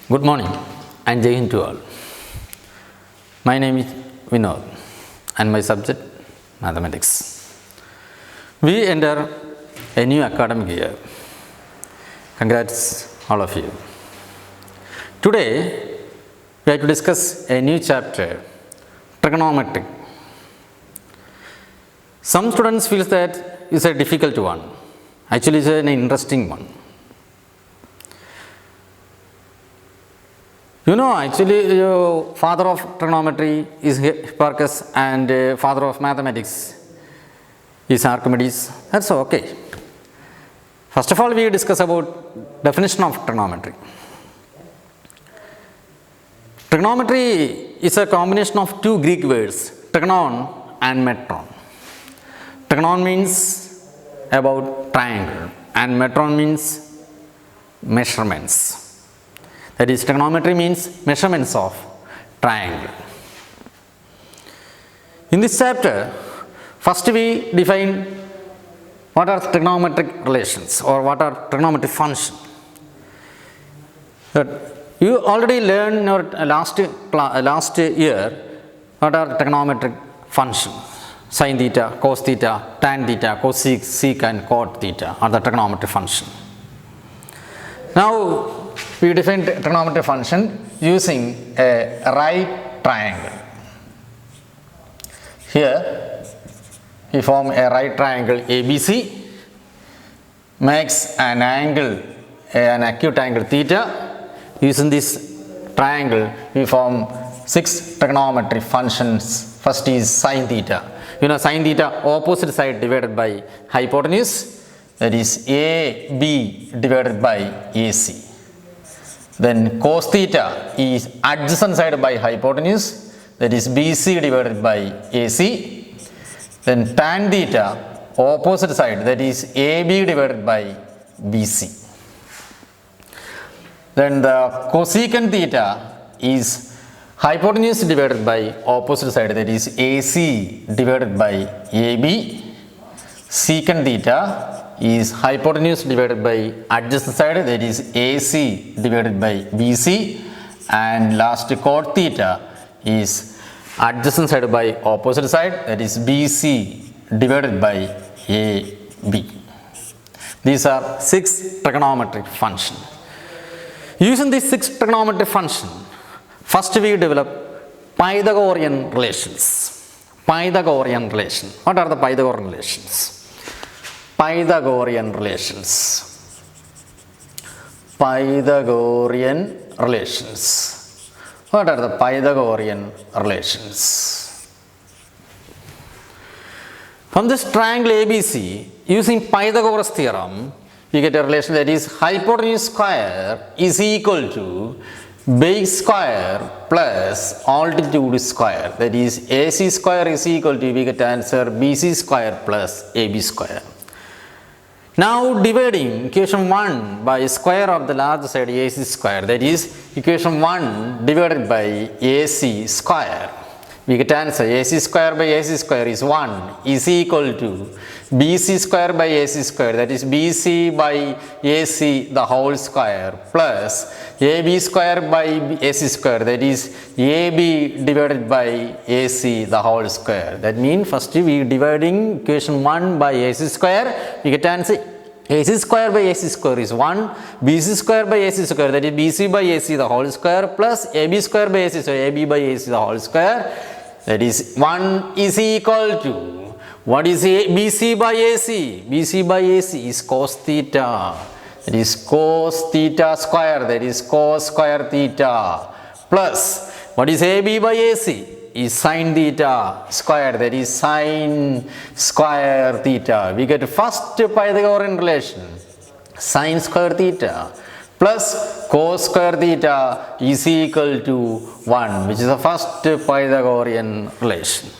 Good morning and Jai Hind to all. My name is Vinod and my subject mathematics. We enter a new academic year. Congrats all of you. Today we have to discuss a new chapter, trigonometry. Some students feel that it's a difficult one. Actually it's an interesting one. You know, actually, father of trigonometry is Hipparchus and father of mathematics is Archimedes. That's okay. First of all, we discuss about definition of trigonometry. Trigonometry is a combination of two Greek words, trigonon and metron. Trigonon means about triangle and metron means measurements. That is, trigonometry means measurements of triangle. In this chapter, first we define what are trigonometric relations or what are trigonometric functions. You already learned in your last year what are trigonometric functions. Sin theta, cos theta, tan theta, cosec, sec and cot theta are the trigonometric function. Now, we define trigonometric function using a right triangle. Here, we form a right triangle ABC, makes an angle, an acute angle theta. Using this triangle, we form 6 trigonometric functions. First is sin theta. You know, sin theta, opposite side divided by hypotenuse, that is AB divided by AC. Then cos theta is adjacent side by hypotenuse, that is BC divided by AC. Then tan theta, opposite side, that is AB divided by BC. Then the cosecant theta is hypotenuse divided by opposite side, that is AC divided by AB. Secant theta is hypotenuse divided by adjacent side, that is AC divided by BC, and last cot theta is adjacent side by opposite side, that is BC divided by AB. These are 6 trigonometric functions. Using these 6 trigonometric functions, first we develop Pythagorean relations. Pythagorean relation. What are the Pythagorean relations? Pythagorean relations. Pythagorean relations. What are the Pythagorean relations? From this triangle ABC, using Pythagoras theorem, we get a relation that is hypotenuse square is equal to base square plus altitude square. That is AC square is equal to, we get answer BC square plus AB square. Now dividing equation 1 by square of the large side AC square, that is equation 1 divided by AC square. We get answer AC square by AC square is 1 is equal to BC square by AC square, that is BC by AC the whole square plus AB square by AC square, that is AB divided by AC the whole square. That means first we dividing equation 1 by AC square, we get answer AC square by AC square is 1, BC square by AC square, that is BC by AC the whole square plus AB square by AC square, AB by AC the whole square, that is 1 is equal to, what is BC by AC? BC by AC is cos theta, that is cos theta square, that is cos square theta, plus what is AB by AC? Is sin theta square, that is sin square theta. We get first Pythagorean relation, sin square theta plus cos square theta is equal to 1, which is the first Pythagorean relation.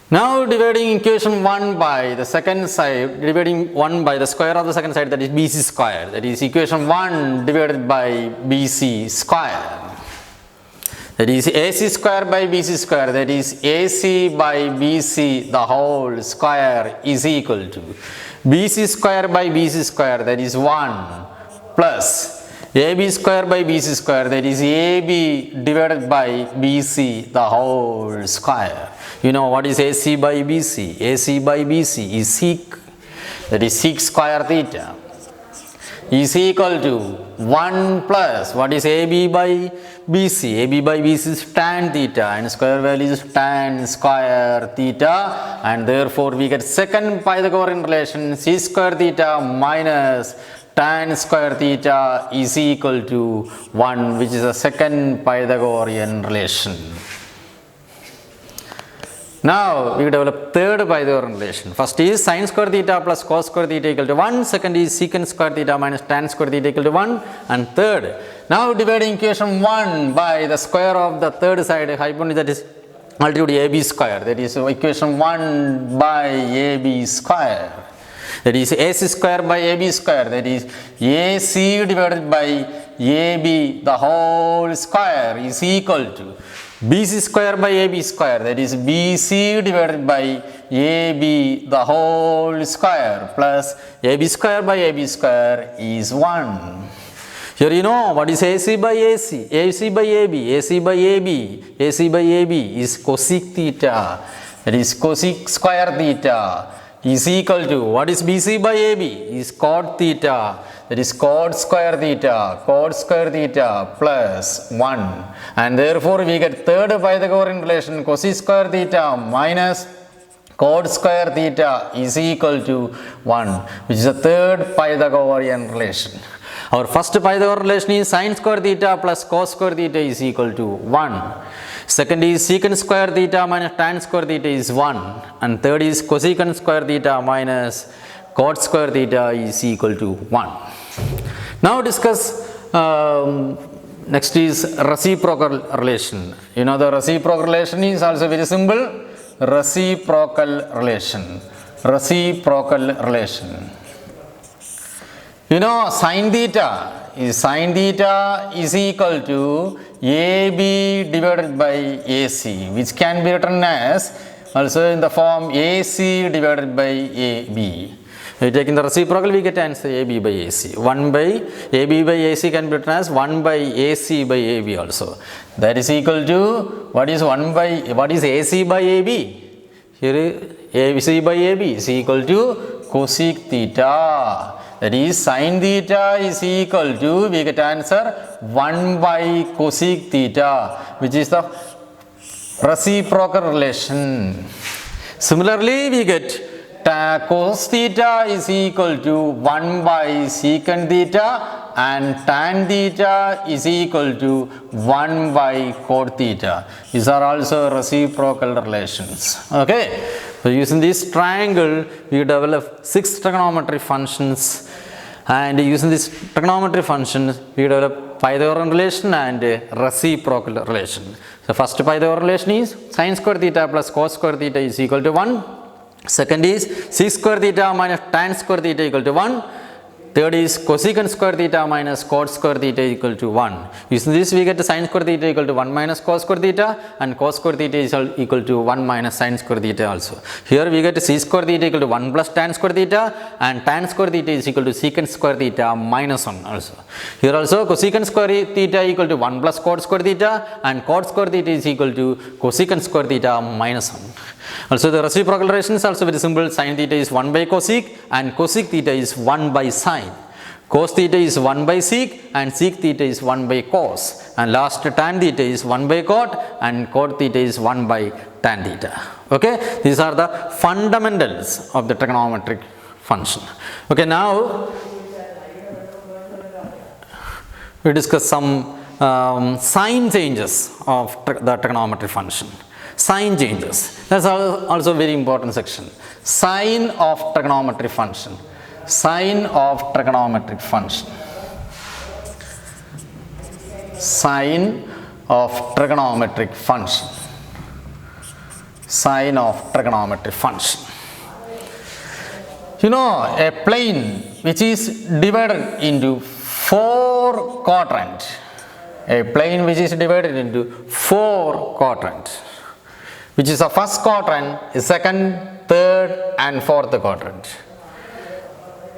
Now dividing equation 1 by the second side, dividing 1 by the square of the second side, that is BC square, that is equation 1 divided by BC square. That is AC square by BC square, that is AC by BC the whole square is equal to BC square by BC square, that is 1 plus AB square by BC square, that is AB divided by BC the whole square. You know what is AC by BC? AC by BC is sec, that is sec square theta, is equal to 1 plus what is AB by BC? AB by BC is tan theta and square value is tan square theta, and therefore we get second Pythagorean relation, c square theta minus tan square theta is equal to 1, which is the second Pythagorean relation. Now we develop third Pythagorean relation. First is sin square theta plus cos square theta equal to 1. Second is secant square theta minus tan square theta equal to 1. And third, now dividing equation 1 by the square of the third side hypotenuse, that is altitude AB square. That is equation 1 by AB square. That is AC square by AB square. That is AC divided by AB the whole square is equal to BC square by AB square, that is BC divided by AB the whole square plus AB square by AB square is 1. Here you know what is AC by AC, AC by AB, AC by AB, AC by AB is cosec theta, that is cosec square theta is equal to what is BC by AB is cot theta, that is cot square theta plus 1, and therefore we get third Pythagorean relation, cosec square theta minus cot square theta is equal to 1, which is the third Pythagorean relation. Our first Pythagorean relation is sin square theta plus cos square theta is equal to 1. Second is secant square theta minus tan square theta is 1. And third is cosecant square theta minus cot square theta is equal to 1. Now discuss next is reciprocal relation. You know the reciprocal relation is also very simple. Reciprocal relation. Reciprocal relation. You know sin theta is equal to AB divided by AC, which can be written as also in the form AC divided by AB. We take in the reciprocal, we get answer AB by AC. 1 by AB by AC can be written as 1 by AC by AB also. That is equal to what is AC by AB? Here AC by AB is equal to cosec theta. That is sin theta is equal to, we get answer 1 by cosec theta, which is the reciprocal relation. Similarly, we get cos theta is equal to 1 by secant theta and tan theta is equal to 1 by cot theta. These are also reciprocal relations. Okay. So using this triangle, we develop 6 trigonometry functions, and using this trigonometry functions, we develop Pythagorean relation and reciprocal relation. So first Pythagorean relation is sin square theta plus cos square theta is equal to 1. Second is sec square theta minus tan square theta equal to 1. Third is cosecant square theta minus cot square theta equal to 1. Using this, we get sin square theta equal to 1 minus cos square theta, and cos square theta is equal to 1 minus sin square theta also. Here we get c square theta equal to 1 plus tan square theta, and tan square theta is equal to secant square theta minus 1 also. Here also cosecant square theta equal to 1 plus cot square theta, and cot square theta is equal to cosecant square theta minus 1. Also the reciprocal relation is also very simple. Sin theta is 1 by cosec and cosec theta is 1 by sin. Cos theta is 1 by sec and sec theta is 1 by cos. And last tan theta is 1 by cot and cot theta is 1 by tan theta. Okay, these are the fundamentals of the trigonometric function. Okay, now we discuss some sign changes of the trigonometry function. Sign changes. That's also a very important section. Sign of trigonometry function. Sign of trigonometric function. Sign of trigonometric function. Sign of trigonometric function. You know, a plane which is divided into 4 quadrants. A plane which is divided into 4 quadrants, which is the first quadrant, the second, third and fourth quadrant.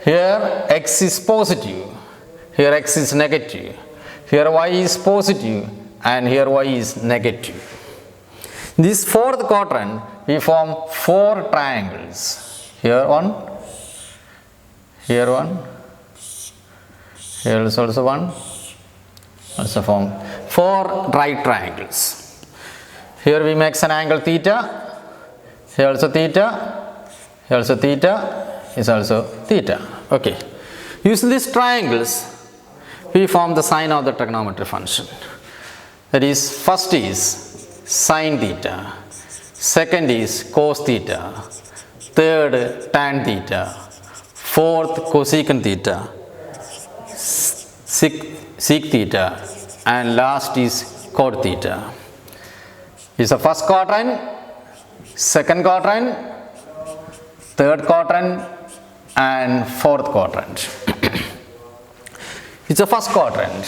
Here x is positive, here x is negative, here y is positive, and here y is negative. In this fourth quadrant, we form 4 triangles. Here one, here one, here is also one, also form 4 right triangles. Here we make an angle theta, here also theta, here also theta, is also theta. Okay. Using these triangles, we form the sign of the trigonometry function. That is, first is sin theta, second is cos theta, third tan theta, fourth cosecant theta, sec theta, and last is cot theta. This is the first quadrant, second quadrant, third quadrant, and fourth quadrant. It's the first quadrant,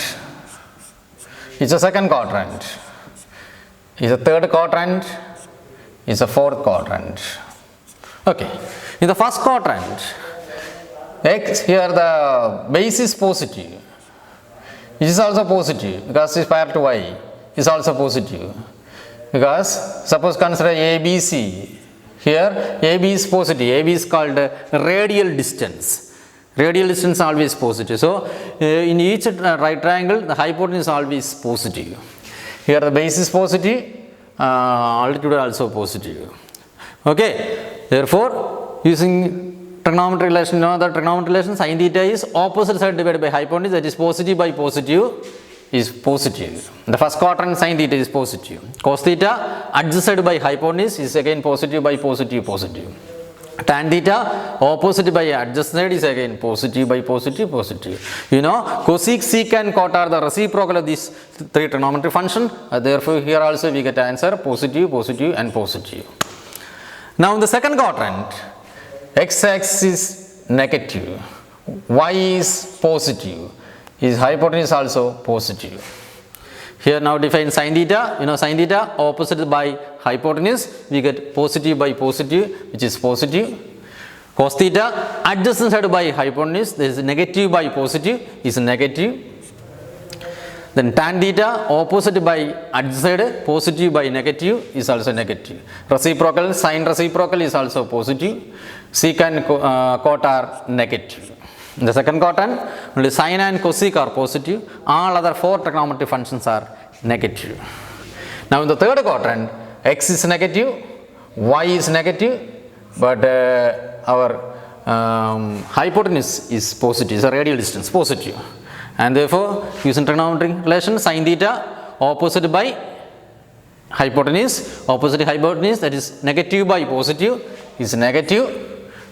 it's the second quadrant, it's the third quadrant, it's the fourth quadrant. Okay, in the first quadrant, x, here the base is positive, it is also positive because it is parallel to y, is also positive. Because suppose consider ABC, here AB is positive, AB is called radial distance. Radial distance is always positive. So in each right triangle, the hypotenuse is always positive. Here the base is positive, altitude also positive. Okay, therefore using trigonometry relation, you know the trigonometry relation, sin theta is opposite side divided by hypotenuse, that is positive by positive is positive. The first quadrant sin theta is positive. Cos theta adjusted by hypotenuse is again positive by positive, positive. Tan theta opposite by adjusted is again positive by positive, positive. You know, cosec, sec and cot are the reciprocal of these 3 trigonometry functions. Therefore here also we get answer positive, positive and positive. Now in the second quadrant, x-axis is negative, y is positive, his hypotenuse also positive. Here now define sin theta, you know sin theta opposite by hypotenuse, we get positive by positive, which is positive. Cos theta adjacent side by hypotenuse, there is negative by positive, is negative. Then tan theta opposite by adjacent, positive by negative, is also negative. Reciprocal, sin reciprocal is also positive. Sec and cot are negative. In the second quadrant, only sin and cosec are positive, all other 4 trigonometry functions are negative. Now in the third quadrant, x is negative, y is negative, but our hypotenuse is positive, is a radial distance, positive. And therefore, using trigonometry relation, sin theta opposite by hypotenuse, that is negative by positive, is negative.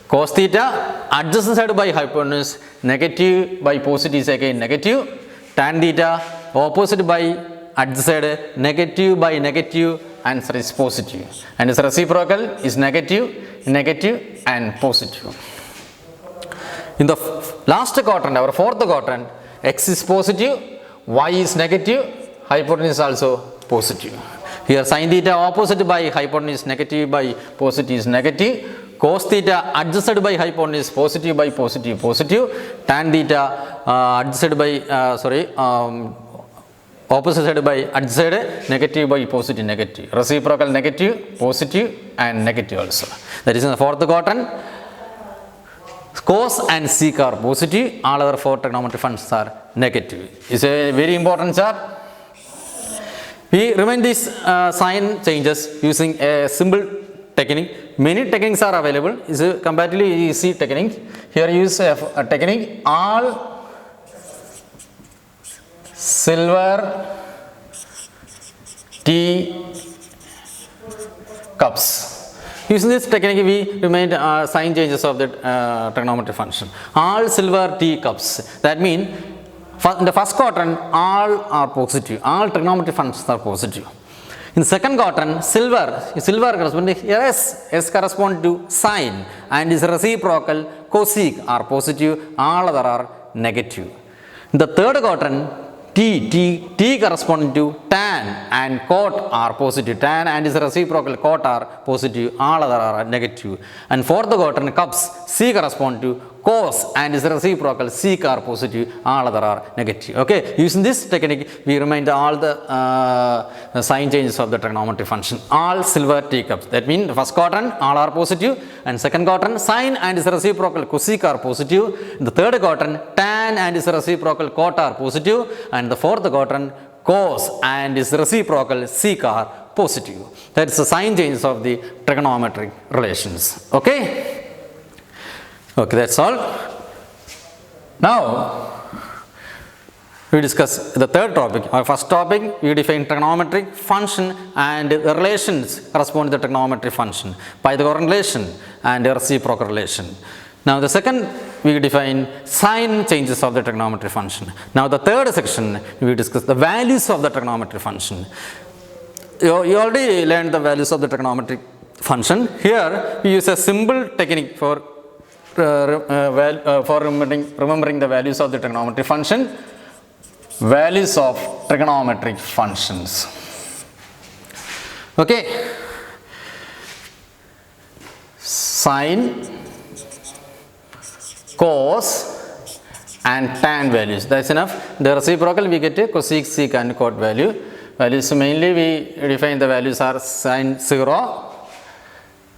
Cos theta adjacent side by hypotenuse, negative by positive is again negative. Tan theta opposite by adjacent, negative by negative, answer is positive. And its reciprocal is negative, negative and positive. In the last quadrant, our fourth quadrant, x is positive, y is negative, hypotenuse is also positive. Here sin theta opposite by hypotenuse, negative by positive is negative. Cos theta adjusted by hypotenuse, positive by positive, positive. Tan theta adjusted by opposite side by adjusted, negative by positive, negative. Reciprocal negative, positive and negative also. That is in the fourth quadrant. Cos and sec are positive, all other 4 trigonometry functions are negative. It's a very important chart. We remind these sign changes using a simple technique. Many techniques are available. It's a comparatively easy technique. Here use a technique, all silver tea cups. Using this technique, we remind sign changes of the trigonometry function. All silver tea cups. That means in the first quadrant, all are positive. All trigonometry functions are positive. In the second quadrant, silver corresponds to S corresponds to sine and is reciprocal, cosec are positive, all other are negative. In the third quadrant, T corresponding to tan and cot are positive. Tan and is reciprocal, cot are positive, all other are negative. And fourth quadrant, cups, C correspond to cos and its reciprocal sec are positive, all other are negative. Okay, using this technique we remind all the sign changes of the trigonometry function, all silver teacups. That means the first quadrant all are positive, and second quadrant sine and its reciprocal cosec are positive, the third quadrant tan and its reciprocal cot are positive, and the fourth quadrant cos and its reciprocal sec are positive. That is the sign changes of the trigonometric relations. Okay, that's all. Now we discuss the third topic. Our first topic, we define trigonometric function and the relations corresponding to the trigonometric function, Pythagorean relation and reciprocal relation. Now the second, we define sign changes of the trigonometric function. Now the third section, we discuss the values of the trigonometric function. You already learned the values of the trigonometric function. Here we use a simple technique for remembering the values of the trigonometric function. Values of trigonometric functions. Okay, sine, cos and tan values, that's enough. The reciprocal we get a cosec, sec and cot value. Values mainly we define the values are sine 0,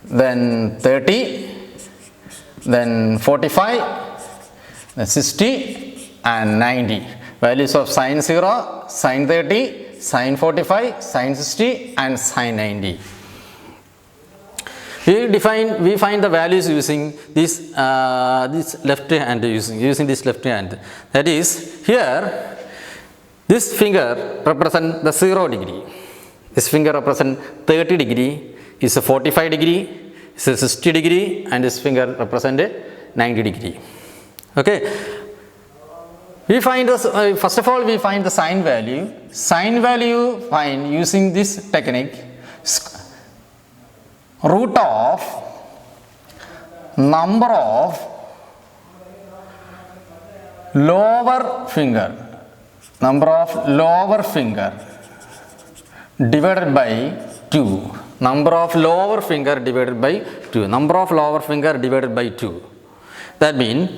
then 30, then 45, then 60 and 90. Values of sine 0, sine 30, sine 45, sine 60 and sine 90. We find the values using this left hand, using this left hand. That is, here this finger represents the 0 degree. This finger represents 30 degree, is a 45 degree, is a 60 degree, and this finger represents 90 degree. Okay. We find this, first of all we find the sine value. Sine value find using this technique, root of number of lower finger divided by 2. Number of lower finger divided by 2. Number of lower finger divided by 2. That means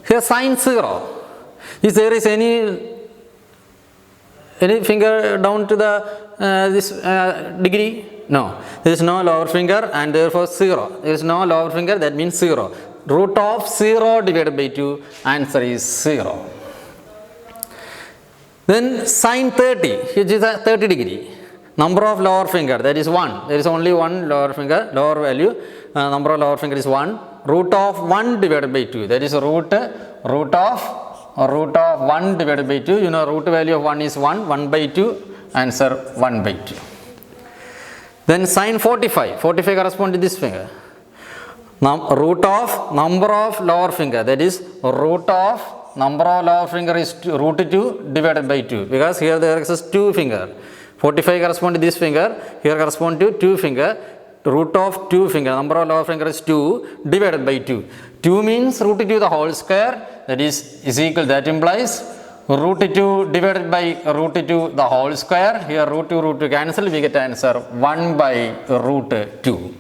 here sine 0. If there is any finger down to the this degree, no, there is no lower finger and therefore 0. There is no lower finger, that means 0. Root of 0 divided by 2, answer is 0. Then sine 30, which is a 30 degree. Number of lower finger, that is 1. There is only one lower finger, lower value. Number of lower finger is 1. Root of 1 divided by 2, that is root of 1 divided by 2. You know, root value of 1 is 1, 1 by 2, answer 1 by 2. Then sine 45 corresponds to this finger. Root of number of lower finger, that is root of number of lower finger is root 2 divided by 2, because here there exists 2 finger. 45 corresponds to this finger, here corresponds to 2 finger. Root of 2 finger, number of lower finger is 2 divided by 2. 2 means root 2 the whole square, that is equal, that implies root 2 divided by root 2 the whole square. Here root 2 cancel, we get answer 1 by root 2.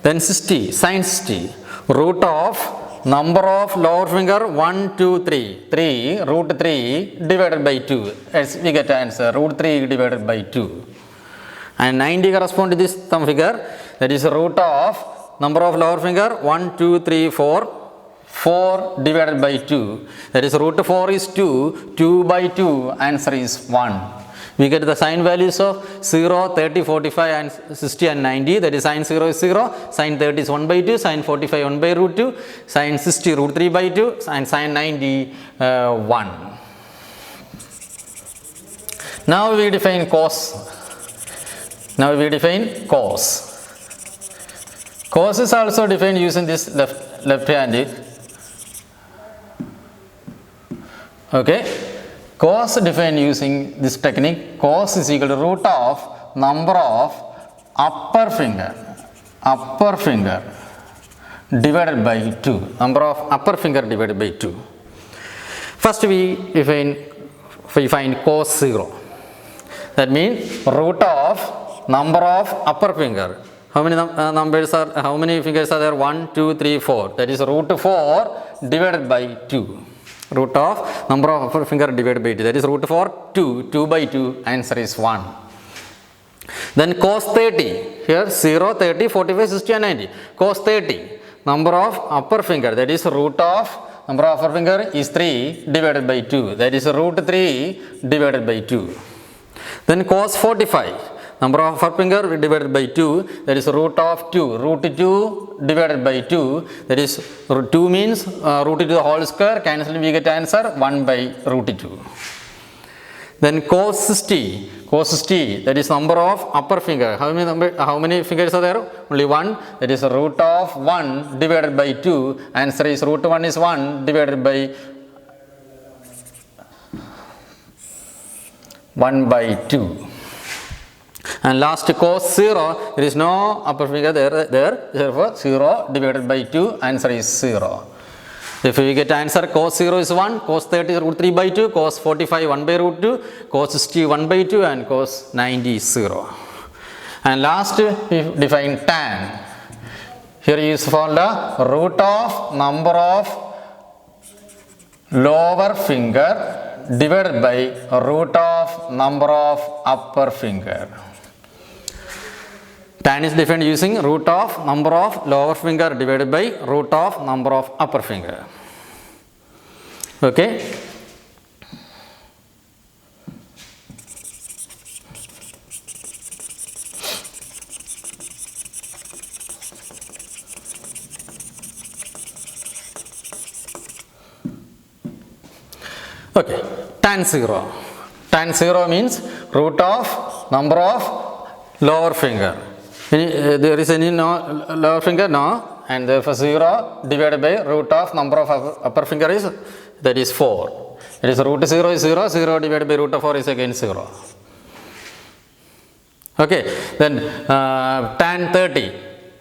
Then 60, sine 60, root of number of lower finger 1, 2, 3, root 3 divided by 2, as we get answer root 3 divided by 2. And 90 corresponds to this thumb figure, that is root of number of lower finger 1, 2, 3, 4 divided by 2, that is root 4 is 2, 2 by 2, answer is 1. We get the sine values of 0, 30, 45 and 60 and 90, that is sine 0 is 0, sine 30 is 1 by 2, sine 45 1 by root 2, sine 60 root 3 by 2, and sine 90 1. Now we define cos. Cos is also defined using this left hand. Okay, cos defined using this technique. Cos is equal to root of number of upper finger divided by 2. Number of upper finger divided by 2. First we find cos 0. That means root of number of upper finger. how many numbers are, how many fingers are there? 1, 2, 3, 4. That is root 4 divided by 2. Root of number of upper finger divided by 2. That is root 4, 2. 2 by 2. Answer is 1. Then cos 30. Here 0, 30, 45, 60 and 90. Cos 30. Number of upper finger. That is root of number of upper finger is 3 divided by 2. That is root 3 divided by 2. Then cos 45. Number of upper finger divided by 2, that is root of 2. Root 2 divided by 2, that is 2 means root 2 the whole square, cancelling we get answer 1 by root 2. Then cos 60. Cos 60, that is number of upper finger. How many fingers are there? Only 1. That is root of 1 divided by 2. Answer is root 1 is 1 divided by 1 by 2. And last cos 0, there is no upper finger there, therefore 0 divided by 2, answer is 0. If we get answer, cos 0 is 1, cos 30 is root 3 by 2, cos 45 1 by root 2, cos 60 1 by 2 and cos 90 is 0. And last we define tan. Here is for the root of number of lower finger divided by root of number of upper finger. Tan is defined using root of number of lower finger divided by root of number of upper finger. Okay. Okay. Tan 0. Tan 0 means root of number of lower finger. There is any lower finger? No. And therefore 0 divided by root of number of upper finger is, that is 4. That is root 0 is 0, 0 divided by root of 4 is again 0. Okay. Then tan 30,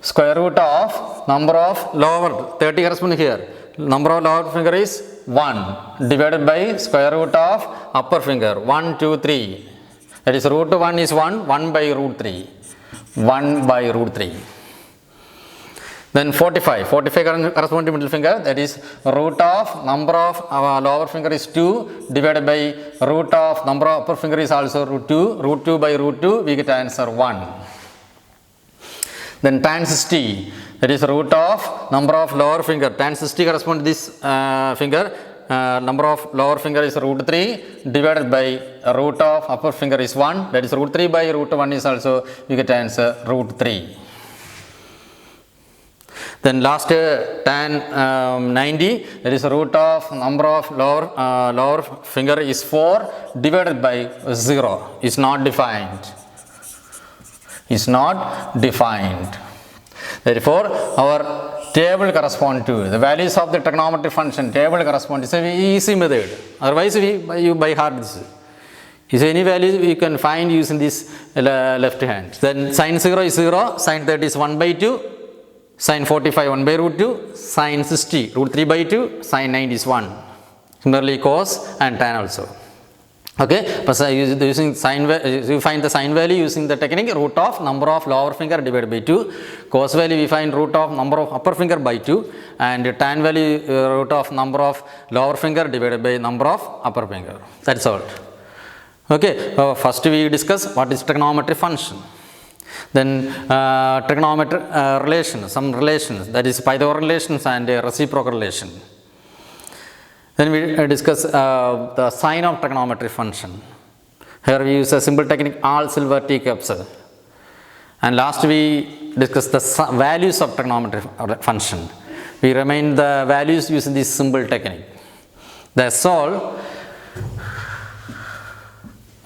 square root of number of lower, 30 corresponds here. Number of lower finger is 1 divided by square root of upper finger 1, 2, 3. That is root 1 is 1, 1 by root 3. 1 by root 3. Then 45. 45 corresponds to middle finger. That is root of number of lower finger is 2 divided by root of number of upper finger is also root 2. Root 2 by root 2 we get answer 1. Then tan 60. That is root of number of lower finger. Tan 60 corresponds to this finger. Number of lower finger is root 3 divided by root of upper finger is 1. That is root 3 by root 1 is also, you get answer root 3. Then last tan 90, that is root of number of lower finger is 4 divided by 0. Is not defined. Is not defined. Therefore, our table correspond to the values of the trigonometric function. Table correspond to, it's an easy method. Otherwise, you by heart this. Is any value we can find using this left hand. Then sin 0 is 0, sin 30 is 1 by 2, sin 45 1 by root 2, sin 60 root 3 by 2, sin 90 is 1. Similarly, cos and tan also. Okay, but using sine, you find the sine value using the technique root of number of lower finger divided by 2. Cos value we find root of number of upper finger by 2, and tan value root of number of lower finger divided by number of upper finger. That's all. Okay, first we discuss what is trigonometry function. Then trigonometry relations, some relations, that is Pythagorean relations and reciprocal relation. Then we discuss the sign of trigonometry function. Here we use a simple technique, all silver teacups. And last we discuss the values of trigonometry function. We remain the values using this simple technique. That's all.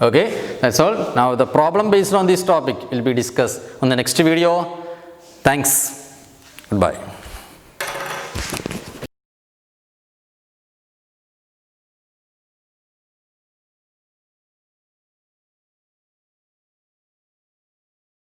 Okay, that's all. Now the problem based on this topic will be discussed on the next video. Thanks. Goodbye.